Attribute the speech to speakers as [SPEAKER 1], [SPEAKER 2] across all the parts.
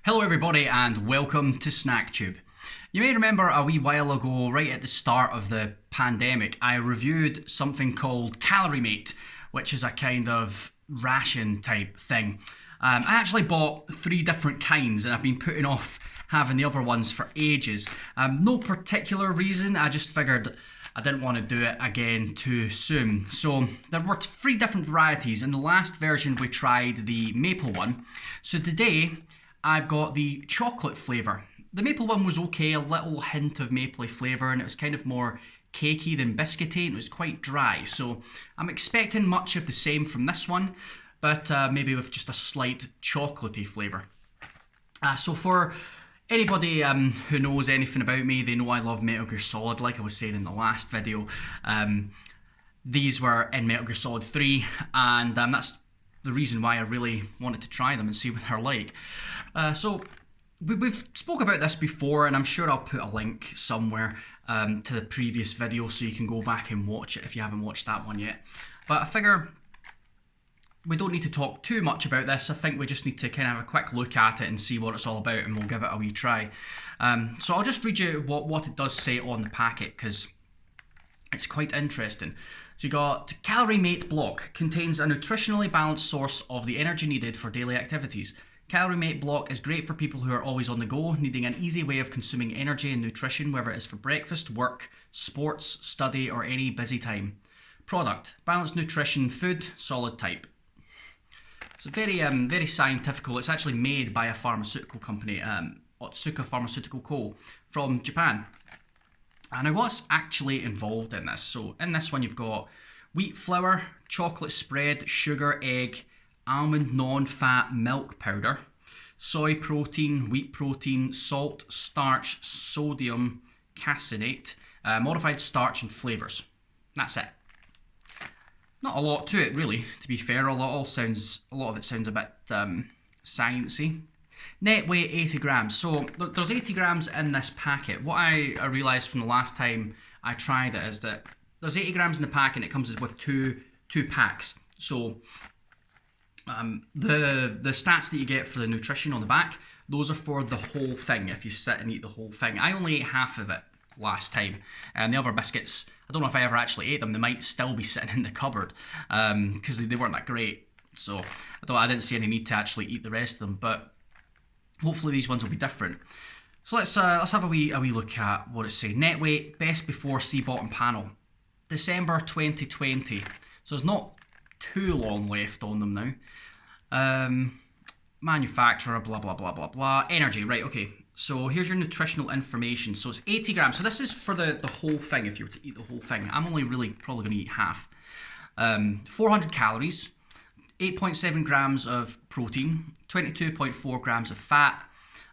[SPEAKER 1] Hello everybody and welcome to SnackTube. You may remember a wee while ago, right at the start of the pandemic, I reviewed something called CalorieMate, which is a kind of ration type thing. I actually bought 3 different kinds and I've been putting off having the other ones for ages. No particular reason, I just figured I didn't want to do it again too soon. So there were 3 different varieties. In the last version we tried the maple one. So today I've got the chocolate flavour. The maple one was okay, a little hint of mapley flavour, and it was kind of more cakey than biscuity, and it was quite dry. So I'm expecting much of the same from this one, but maybe with just a slight chocolatey flavour. So for anybody who knows anything about me, they know I love Metal Gear Solid, like I was saying in the last video. These were in Metal Gear Solid 3, and that's the reason why I really wanted to try them and see what they're like. So we've spoke about this before, and I'm sure I'll put a link somewhere to the previous video so you can go back and watch it if you haven't watched that one yet. But I figure we don't need to talk too much about this. I think we just need to kind of have a quick look at it and see what it's all about, and we'll give it a wee try. So I'll just read you what it does say on the packet, because it's quite interesting. So you got CalorieMate block contains a nutritionally balanced source of the energy needed for daily activities. CalorieMate block is great for people who are always on the go, needing an easy way of consuming energy and nutrition, whether it is for breakfast, work, sports, study, or any busy time. Product: balanced nutrition, food, solid type. It's very scientific. It's actually made by a pharmaceutical company, Otsuka Pharmaceutical Co. from Japan. And what's actually involved in this? So in this one you've got wheat flour, chocolate spread, sugar, egg, almond non-fat milk powder, soy protein, wheat protein, salt, starch, sodium caseinate, modified starch and flavours. That's it. Not a lot to it really, to be fair. A lot of it sounds a bit sciencey. Net weight 80 grams. So there's 80 grams in this packet. What I realised from the last time I tried it is that there's 80 grams in the pack and it comes with two packs. So the stats that you get for the nutrition on the back, those are for the whole thing if you sit and eat the whole thing. I only ate half of it last time, and the other biscuits, I don't know if I ever actually ate them. They might still be sitting in the cupboard because they weren't that great. So I didn't see any need to actually eat the rest of them, but hopefully these ones will be different. So let's have a wee look at what it's saying. Net weight, best before, see bottom panel. December 2020. So there's not too long left on them now. Manufacturer, blah, blah, blah, blah, blah. Energy, right, okay. So here's your nutritional information. So it's 80 grams. So this is for the whole thing, if you were to eat the whole thing. I'm only really probably going to eat half. 400 calories. 8.7 grams of protein, 22.4 grams of fat,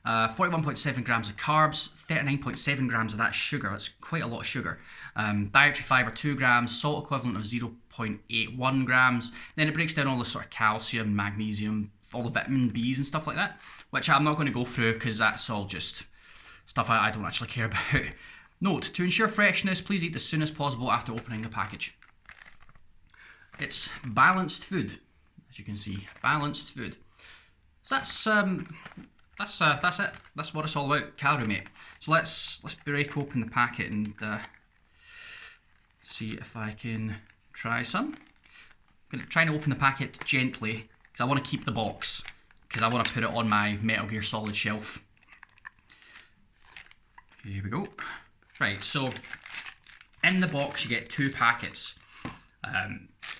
[SPEAKER 1] 41.7 grams of carbs, 39.7 grams of that sugar. That's quite a lot of sugar. Dietary fiber 2 grams, salt equivalent of 0.81 grams. Then it breaks down all the sort of calcium, magnesium, all the vitamin Bs and stuff like that, which I'm not going to go through because that's all just stuff I don't actually care about. Note: to ensure freshness, please eat as soon as possible after opening the package. It's balanced food. As you can see, balanced food. So that's it. That's what it's all about, CalorieMate. So let's break open the packet and see if I can try some. I'm trying to open the packet gently because I want to keep the box, because I want to put it on my Metal Gear Solid shelf. Here we go. Right, so in the box you get 2 packets.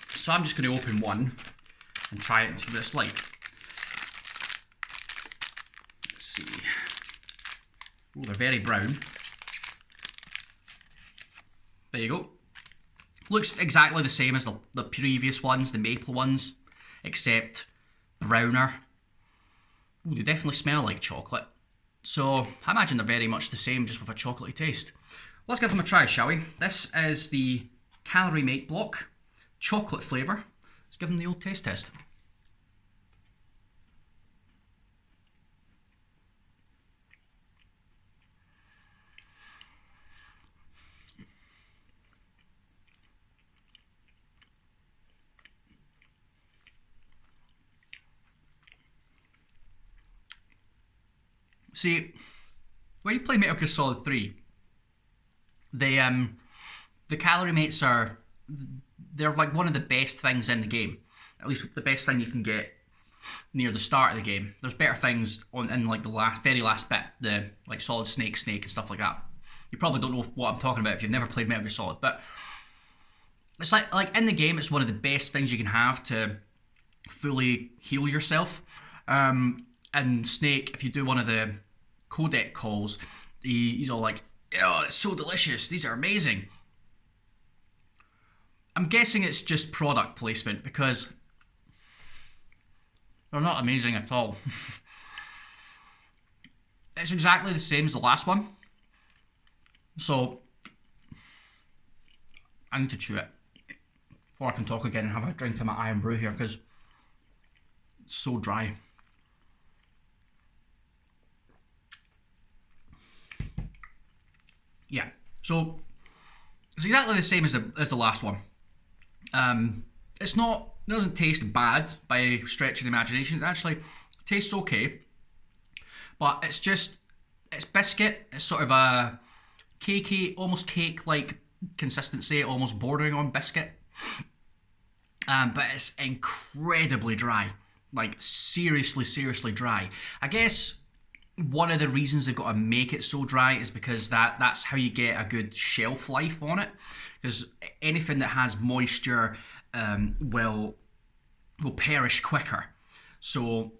[SPEAKER 1] So I'm just going to open one and try it and see what it's like. Let's see. Oh, they're very brown. There you go. Looks exactly the same as the previous ones, the maple ones, except browner. Ooh, they definitely smell like chocolate. So I imagine they're very much the same, just with a chocolatey taste. Let's give them a try, shall we? This is the CalorieMate block, chocolate flavour. Let's give them the old taste test. See, when you play Metal Gear Solid 3, the CalorieMates they're like one of the best things in the game. At least the best thing you can get near the start of the game. There's better things in like the very last bit, the like Solid Snake and stuff like that. You probably don't know what I'm talking about if you've never played Metal Gear Solid, but it's like in the game, it's one of the best things you can have to fully heal yourself. And Snake, if you do one of the codec calls, he's all like, "Oh, it's so delicious. These are amazing." I'm guessing it's just product placement because they're not amazing at all. It's exactly the same as the last one. So I need to chew it before I can talk again and have a drink of my Iron Brew here because it's so dry. Yeah, so it's exactly the same as the last one. It doesn't taste bad by any stretch of the imagination. It actually tastes okay, but it's biscuit. It's sort of a cakey, almost cake-like consistency, almost bordering on biscuit. But it's incredibly dry, like seriously dry. I guess one of the reasons they've got to make it so dry is because that's how you get a good shelf life on it. Because anything that has moisture will perish quicker, so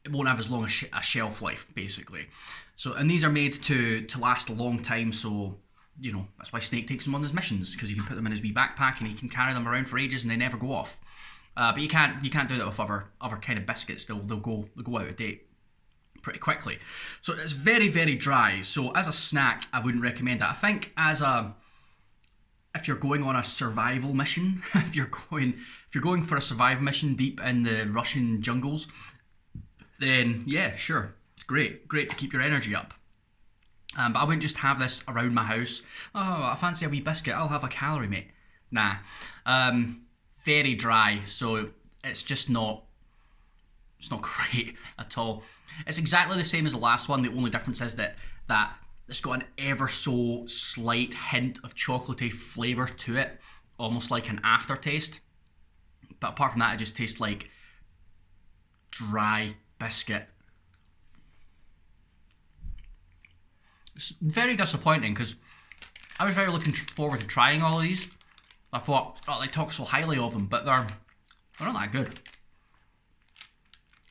[SPEAKER 1] it won't have as long a shelf life, basically. So, and these are made to last a long time. So, you know, that's why Snake takes them on his missions, because you can put them in his wee backpack and he can carry them around for ages and they never go off. But you can't do that with other kind of biscuits. They'll go out of date pretty quickly. So it's very dry. So as a snack, I wouldn't recommend it. I think if you're going on a survival mission, if you're going for a survival mission deep in the Russian jungles, then yeah, sure, it's great to keep your energy up. But I wouldn't just have this around my house. Oh, I fancy a wee biscuit, I'll have a CalorieMate. Nah. Very dry, so it's just not great at all. It's exactly the same as the last one. The only difference is that it's got an ever so slight hint of chocolatey flavour to it, almost like an aftertaste. But apart from that, it just tastes like dry biscuit. It's very disappointing because I was very looking forward to trying all of these. I thought, oh, they talk so highly of them, but they're not that good.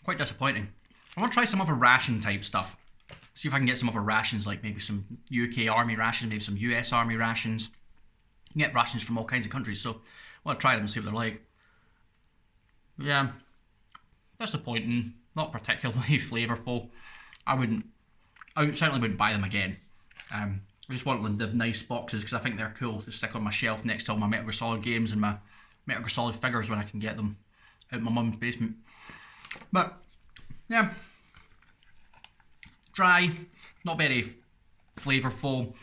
[SPEAKER 1] Quite disappointing. I want to try some other ration type stuff. See if I can get some other rations, like maybe some UK Army rations, maybe some US Army rations. You can get rations from all kinds of countries, so I want to try them and see what they're like. Yeah, disappointing. Not particularly flavourful. I certainly wouldn't buy them again. I just want the nice boxes because I think they're cool to stick on my shelf next to all my Metal Gear Solid games and my Metal Gear Solid figures when I can get them out my mum's basement. But yeah, dry, not very flavourful.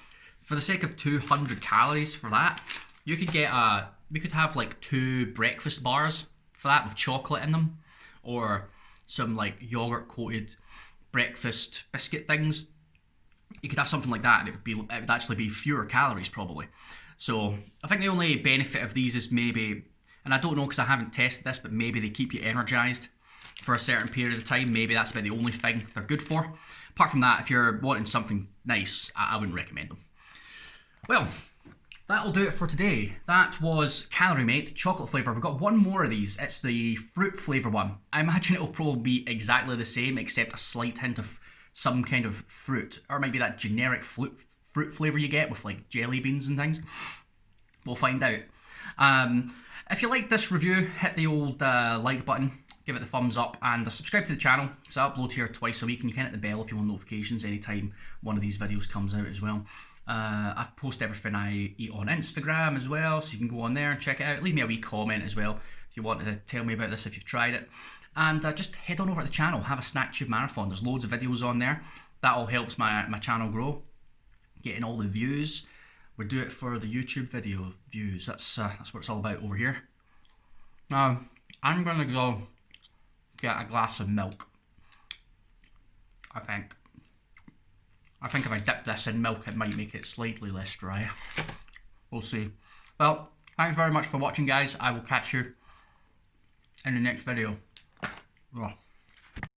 [SPEAKER 1] For the sake of 200 calories for that, we could have like 2 breakfast bars for that with chocolate in them, or some like yogurt coated breakfast biscuit things. You could have something like that and it would actually be fewer calories probably. So I think the only benefit of these is maybe, and I don't know because I haven't tested this, but maybe they keep you energized for a certain period of time. Maybe that's about the only thing they're good for. Apart from that, if you're wanting something nice, I wouldn't recommend them. Well, that'll do it for today. That was CalorieMate chocolate flavour. We've got one more of these. It's the fruit flavour one. I imagine it'll probably be exactly the same, except a slight hint of some kind of fruit, or maybe that generic fruit flavour you get with like jelly beans and things. We'll find out. If you like this review, hit the old like button, give it the thumbs up, and subscribe to the channel. So I upload here twice a week, and you can hit the bell if you want notifications anytime one of these videos comes out as well. I post everything I eat on Instagram as well, so you can go on there and check it out. Leave me a wee comment as well if you want to tell me about this, if you've tried it. And just head on over to the channel, have a Snack Tube Marathon. There's loads of videos on there. That all helps my channel grow. Getting all the views. We do it for the YouTube video views. That's what it's all about over here. Now, I'm going to go get a glass of milk, I think. I think if I dip this in milk, it might make it slightly less dry. We'll see. Well, thanks very much for watching, guys. I will catch you in the next video. Ugh.